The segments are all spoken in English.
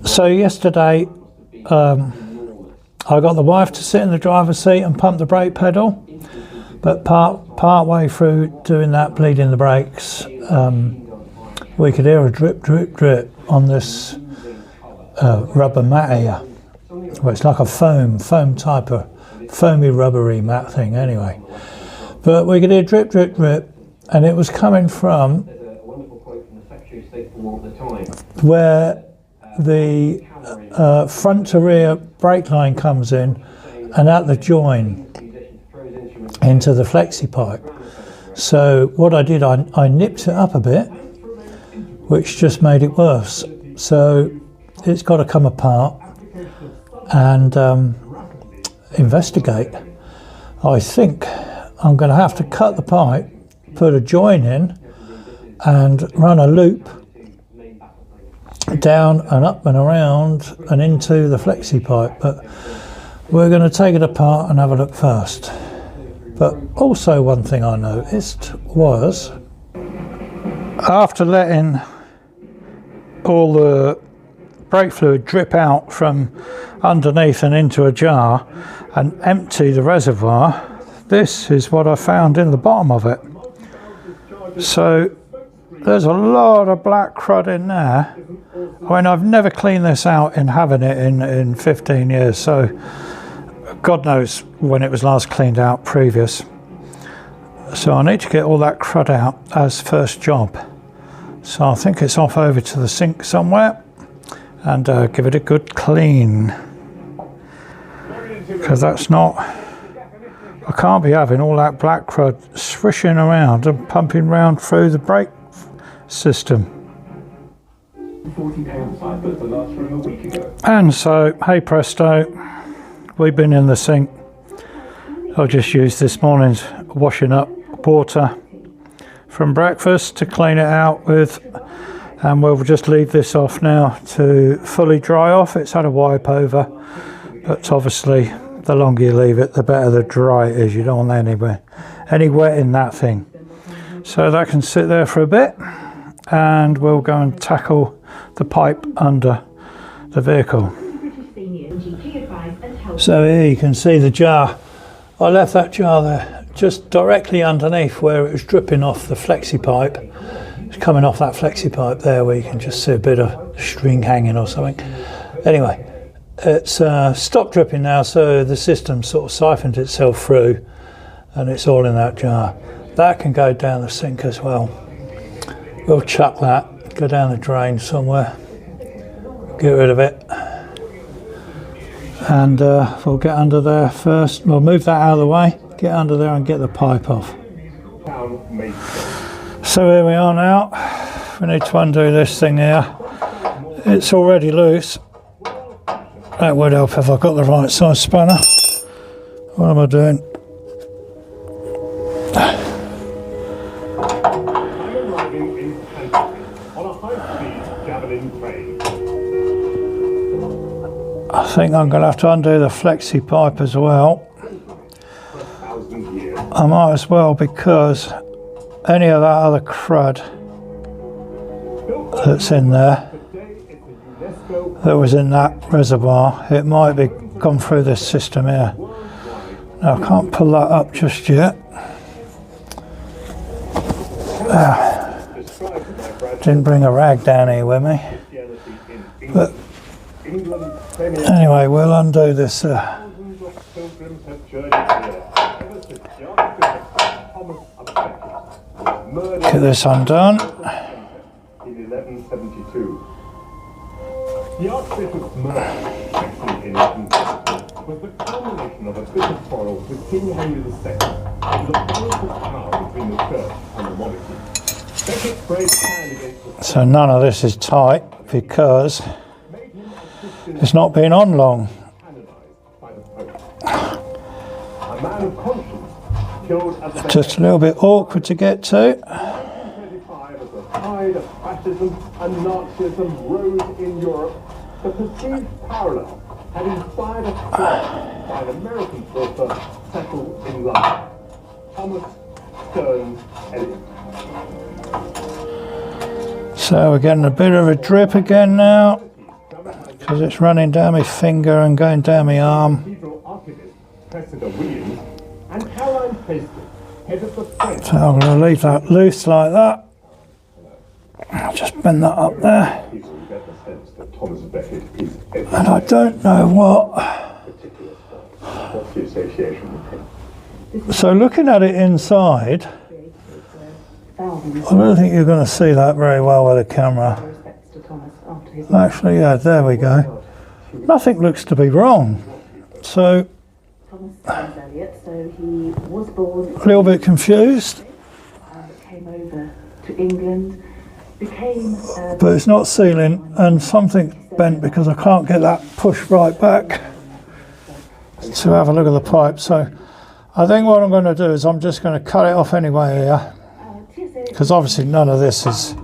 So yesterday I got the wife to sit in the driver's seat and pump the brake pedal, but part way through doing that, bleeding the brakes, we could hear a drip drip drip on this rubber mat here. Well, it's like a foam type of foamy rubbery mat thing anyway, but we could hear drip drip drip, and it was coming from where the front to rear brake line comes in, and at the join into the flexi pipe. So what I did, I nipped it up a bit, which just made it worse. So it's got to come apart and investigate. I think I'm going to have to cut the pipe, put a join in, and run a loop down and up and around and into the flexi pipe. But we're going to take it apart and have a look first. But also, one thing I noticed was, after letting all the brake fluid drip out from underneath and into a jar and empty the reservoir, this is what I found in the bottom of it. So there's a lot of black crud in there. I mean, I've never cleaned this out in having it in 15 years, so God knows when it was last cleaned out previous. So I need to get all that crud out as first job. So I think it's off over to the sink somewhere and give it a good clean, because that's not, I can't be having all that black crud swishing around and pumping round through the brake system. And so, hey presto, we've been in the sink. I've just used this morning's washing up water from breakfast to clean it out with, and we'll just leave this off now to fully dry off. It's had a wipe over, but obviously the longer you leave it, the better the dry it is. You don't want any wet in that thing. So that can sit there for a bit, and we'll go and tackle the pipe under the vehicle. So here you can see the jar. I left that jar there just directly underneath where it was dripping off the flexi pipe. It's coming off that flexi pipe there, where you can just see a bit of string hanging or something. Anyway, it's stopped dripping now, so the system sort of siphoned itself through and it's all in that jar. That can go down the sink as well. We'll chuck that, go down the drain somewhere, get rid of it, and we'll get under there first. We'll move that out of the way, get under there and get the pipe off. So here we are now. We need to undo this thing here. It's already loose. That would help if I got the right size spanner. What am I doing? I think I'm going to have to undo the flexi pipe as well. I might as well, because any of that other crud that's in there, that was in that reservoir, it might be gone through this system here. Now I can't pull that up just yet. Didn't bring a rag down here with me. But anyway, we'll undo this. Get this undone. In 1172, the Archbishop's murder in 1800 was the culmination of a bitter quarrel with King Henry II and the political power between the church and the monarchy. Becket's brave stand against the So none of this is tight because it's not been on long. by the Pope. A man of conscience killed at the Just a little bit awkward to get to. 1925, as the tide of fascism and Nazism rose in Europe, the perceived parallel had inspired a plot by an American author settled in London, Thomas Stern Eliot. So we're getting a bit of a drip again now, because it's running down my finger and going down my arm. So I'm going to leave that loose like that. I'll just bend that up there. And I don't know what. So looking at it inside, I don't think you're going to see that very well with the camera. Actually, yeah, there we go. Nothing looks to be wrong. So, a little bit confused. Came over to England, but it's not sealing, and something's bent because I can't get that pushed right back to have a look at the pipe. So I think what I'm going to do is I'm just going to cut it off anyway here, because obviously none of this is.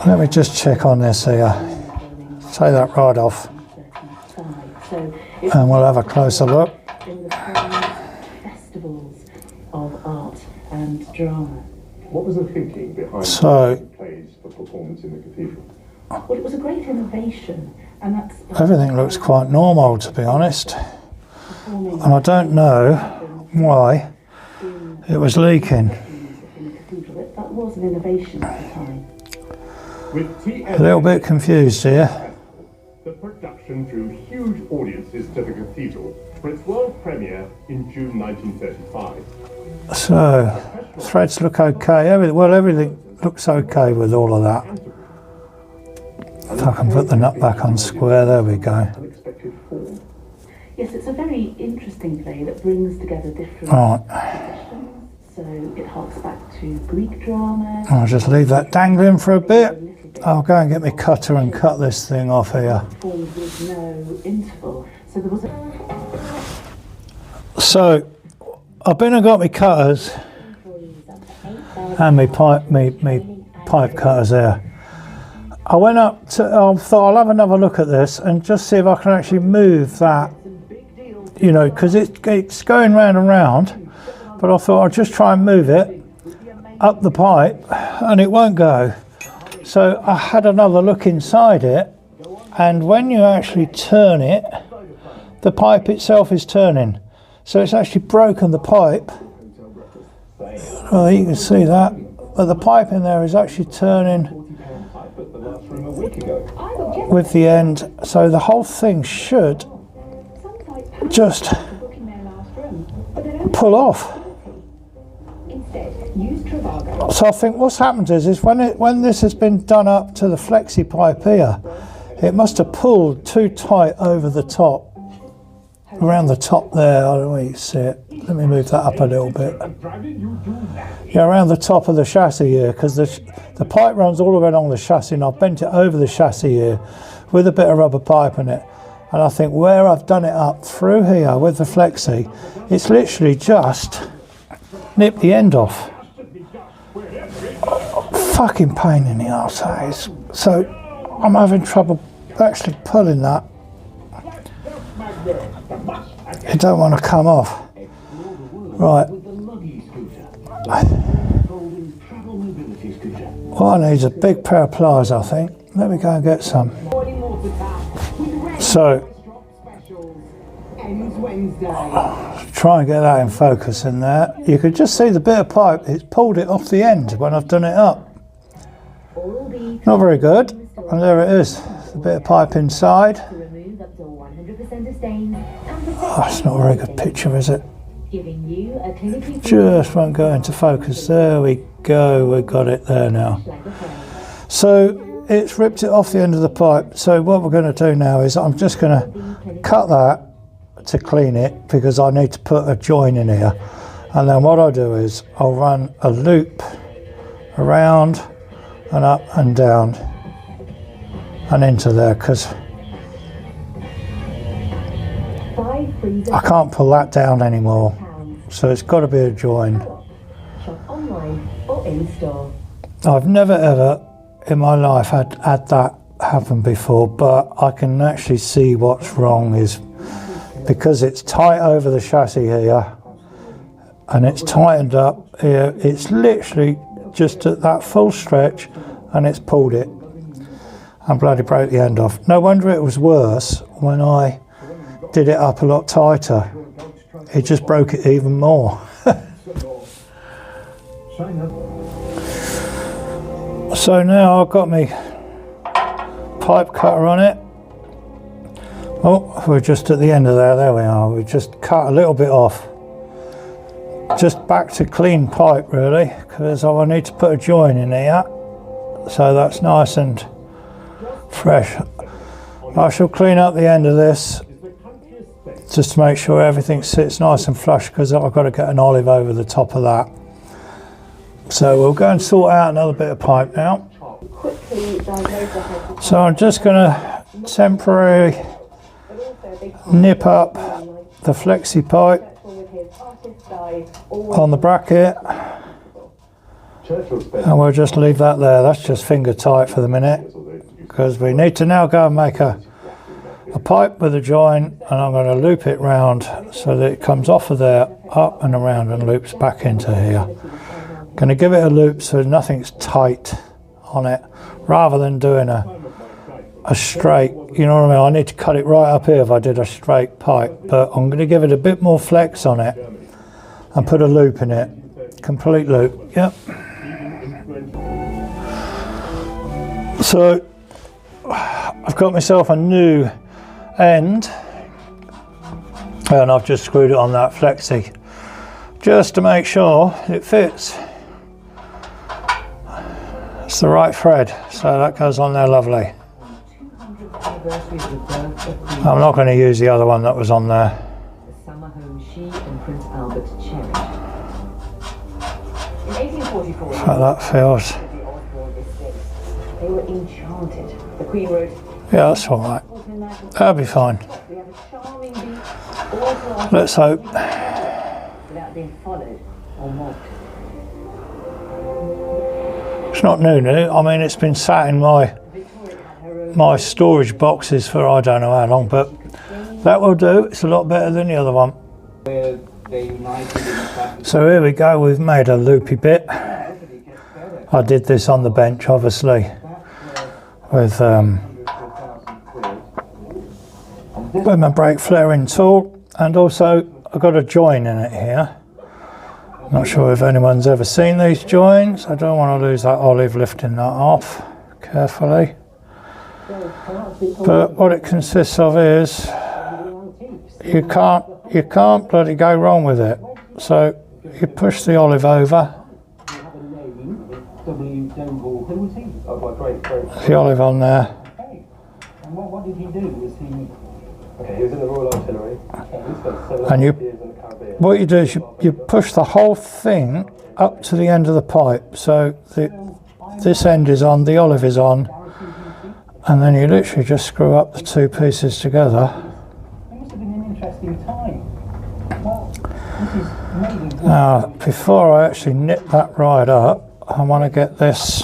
Let me just check on this here. Take that right off, and we'll have a closer look. Festivals of art and drama. What was the thinking behind plays for performance in the cathedral? Well, it was a great innovation, and that's Everything looks quite normal, to be honest, and I don't know why it was leaking. That was an innovation at the time. A little bit confused here. The production drew huge audiences to the cathedral for its world premiere in June 1935. So, threads look okay. Everything looks okay with all of that. If I can put the nut back on square, there we go. Unexpected form. Yes, it's a very interesting play that brings together different Right, traditions. So it harks back to Greek drama. I'll just leave that dangling for a bit. I'll go and get my cutter and cut this thing off here. Formed with no interval. So there was So, I've been and got my cutters and my pipe cutters there. I went up to, I thought I'll have another look at this and just see if I can actually move that, you know, because it's going round and round, but I thought I'll just try and move it up the pipe and it won't go. So I had another look inside it, and when you actually turn it, the pipe itself is turning. So it's actually broken the pipe. Well, you can see that, but the pipe in there is actually turning with the end, so the whole thing should just pull off. So I think what's happened is when this has been done up to the flexi pipe here, it must have pulled too tight over the top, around the top there. I don't know where you see it. Let me move that up a little bit. Yeah, around the top of the chassis here, because the pipe runs all the way along the chassis, and I've bent it over the chassis here with a bit of rubber pipe in it. And I think where I've done it up through here with the flexi, it's literally just nipped the end off. Fucking pain in the arse that is. So I'm having trouble actually pulling that. It don't want to come off. Right. What I need is a big pair of pliers, I think. Let me go and get some. So, try and get that in focus in there. You could just see the bit of pipe, it's pulled it off the end when I've done it up. Not very good. And there it is, the bit of pipe inside. Oh, it's not a very good picture, is it? Just won't go into focus. There we go, we got it there now. So it's ripped it off the end of the pipe. So what we're going to do now is I'm just going to cut that to clean it, because I need to put a join in here. And then what I'll do is I'll run a loop around and up and down and into there, because I can't pull that down anymore, so it's got to be a join. I've never ever in my life had that happen before, but I can actually see what's wrong is because it's tight over the chassis here and it's tightened up here. It's literally just at that full stretch and it's pulled it and bloody broke the end off. No wonder it was worse when I did it up a lot tighter. It just broke it even more. So now I've got my pipe cutter on it. Oh, we're just at the end of there we are. We just cut a little bit off. Just back to clean pipe really, because I need to put a join in here, so that's nice and fresh. I shall clean up the end of this just to make sure everything sits nice and flush, because I've got to get an olive over the top of that. So we'll go and sort out another bit of pipe now. So I'm just going to temporarily nip up the flexi pipe on the bracket, and we'll just leave that there. That's just finger tight for the minute, because we need to now go and make a pipe with a join, and I'm going to loop it round so that it comes off of there, up and around, and loops back into here. Going to give it a loop so nothing's tight on it, rather than doing a straight, you know what I mean? I need to cut it right up here if I did a straight pipe, but I'm going to give it a bit more flex on it and put a loop in it, complete loop. Yep. So I've got myself a new end, and I've just screwed it on that flexi just to make sure it fits. It's the right thread, so that goes on there lovely. I'm not going to use the other one that was on there. The summer home she and Prince Albert cherished. In 1844, How that feels. the Osborne estates, they were enchanted. The Queen wrote, Yeah, that's all right. That'll be fine. "We have a charming beach, all to our Let's hope. without being followed or mocked." It's not new. I mean, it's been sat in my storage boxes for I don't know how long, but that will do. It's a lot better than the other one. So here we go. We've made a loopy bit. I did this on the bench, obviously, with my brake flaring tool, and also I've got a join in it here. Not sure if anyone's ever seen these joins. I don't want to lose that olive, lifting that off carefully. But what it consists of is you can't bloody go wrong with it. So you push the olive over. The olive on there. And what did he do? Was he... Okay, he was in the Royal Artillery. He spent 7 And you, years in the Caribbean. what you do is you push the whole thing up to the end of the pipe. So this end is on, the olive is on, and then you literally just screw up the two pieces together. It must have been an interesting time. Well, this is maybe... Now, before I actually nip that right up, I want to get this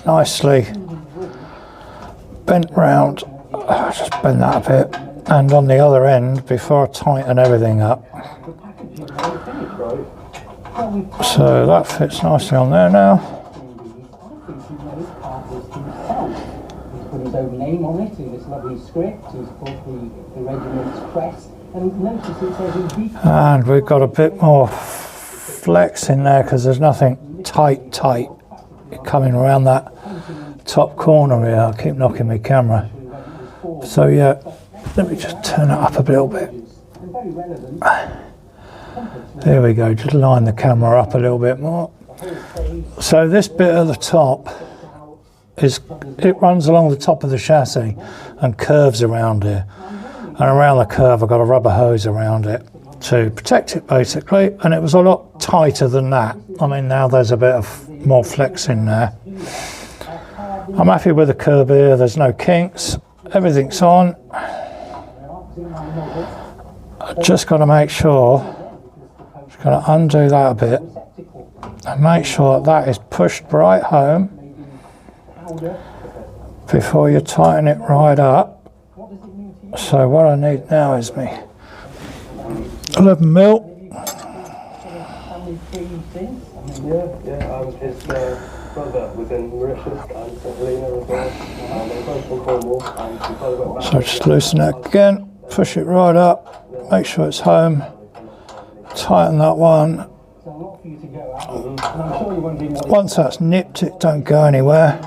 nicely bent round. Just bend that a bit. And on the other end, before I tighten everything up. So that fits nicely on there now. He's put his own name on it in this lovely script. He's put the regiment's crest. And notice it says in detail. And we've got a bit more flex in there because there's nothing tight coming around that top corner here. I keep knocking my camera. So yeah, let me just turn it up a little bit. There we go, just line the camera up a little bit more. So this bit at the top it runs along the top of the chassis and curves around here. And around the curve I've got a rubber hose around it to protect it basically, and it was a lot tighter than that. I mean, now there's a bit of more flex in there. I'm happy with the curve here, there's no kinks, everything's on. I just got to make sure, just got to undo that a bit and make sure that is pushed right home before you tighten it right up. So what I need now is me 11 mil. brother was in Mauritius and St Helena as well. They're both from Cornwall, and we both went back. So just loosen it again, push it right up, make sure it's home, tighten that one. So a lot for you to go out. And I'm sure you're wondering what Once that's nipped, it don't go anywhere.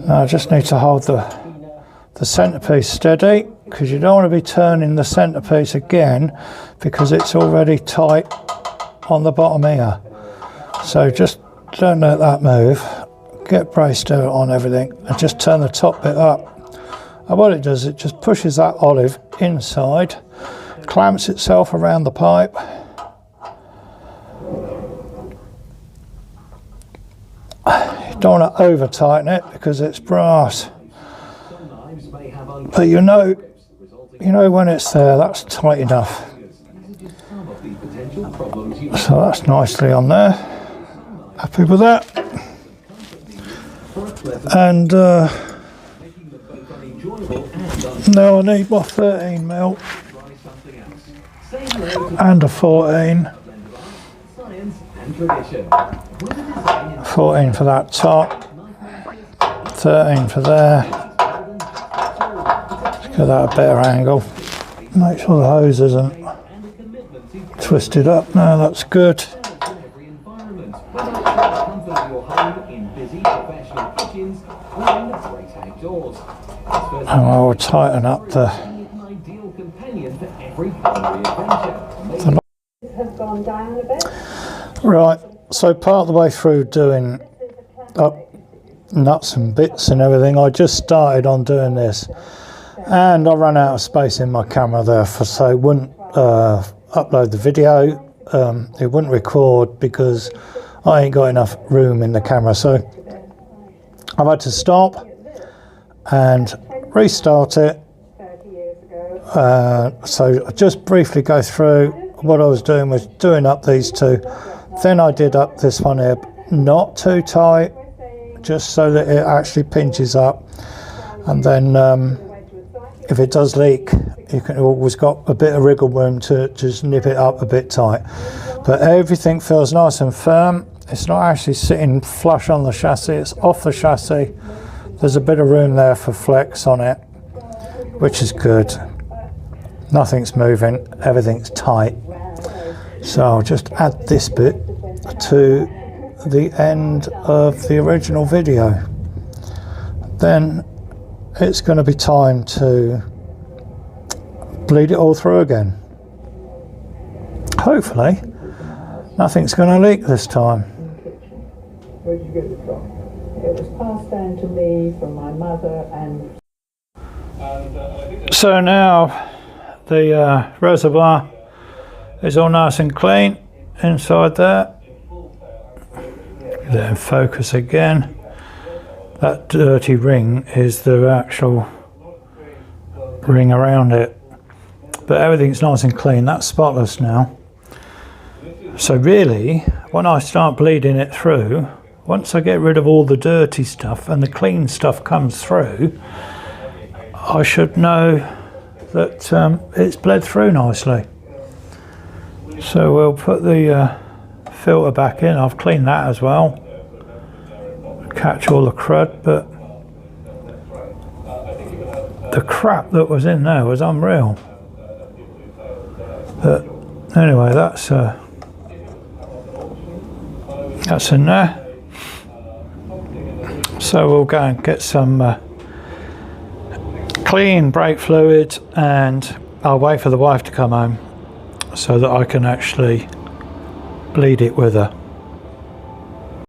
Now I just need to hold the centrepiece steady, because you don't want to be turning the centrepiece again because it's already tight on the bottom here. So just don't let that move. Get braced out on everything and just turn the top bit up. And what it does, it just pushes that olive inside, clamps itself around the pipe. You don't want to over tighten it because it's brass. But you know when it's there, that's tight enough. So that's nicely on there. Happy with that. And now I need my 13mm and a 14. 14 for that top, 13 for there. Let's get that a better angle. Make sure the hose isn't twisted up. No, that's good. And I will tighten up the Has gone down a bit. right. So part of the way through doing up nuts and bits and everything, I just started on doing this, and I ran out of space in my camera there, so it wouldn't upload the video. It wouldn't record because I ain't got enough room in the camera, so I've had to stop and restart it. So I just briefly go through what I was doing. Was doing up these two, then I did up this one here, not too tight, just so that it actually pinches up, and then if it does leak, you can always got a bit of wriggle room to just nip it up a bit tight. But everything feels nice and firm. It's not actually sitting flush on the chassis, it's off the chassis. There's a bit of room there for flex on it, which is good. Nothing's moving, everything's tight. So I'll just add this bit to the end of the original video. Then it's going to be time to bleed it all through again. Hopefully nothing's going to leak this time. Where did you get it from? It was passed down to me from my mother and... So now the reservoir is all nice and clean inside there. Then focus again. That dirty ring is the actual ring around it, but everything's nice and clean. That's spotless now. So really, when I start bleeding it through, once I get rid of all the dirty stuff and the clean stuff comes through, I should know that it's bled through nicely. So we'll put the filter back in. I've cleaned that as well, catch all the crud, but the crap that was in there was unreal. But anyway, that's in there. So we'll go and get some clean brake fluid, and I'll wait for the wife to come home so that I can actually bleed it with her.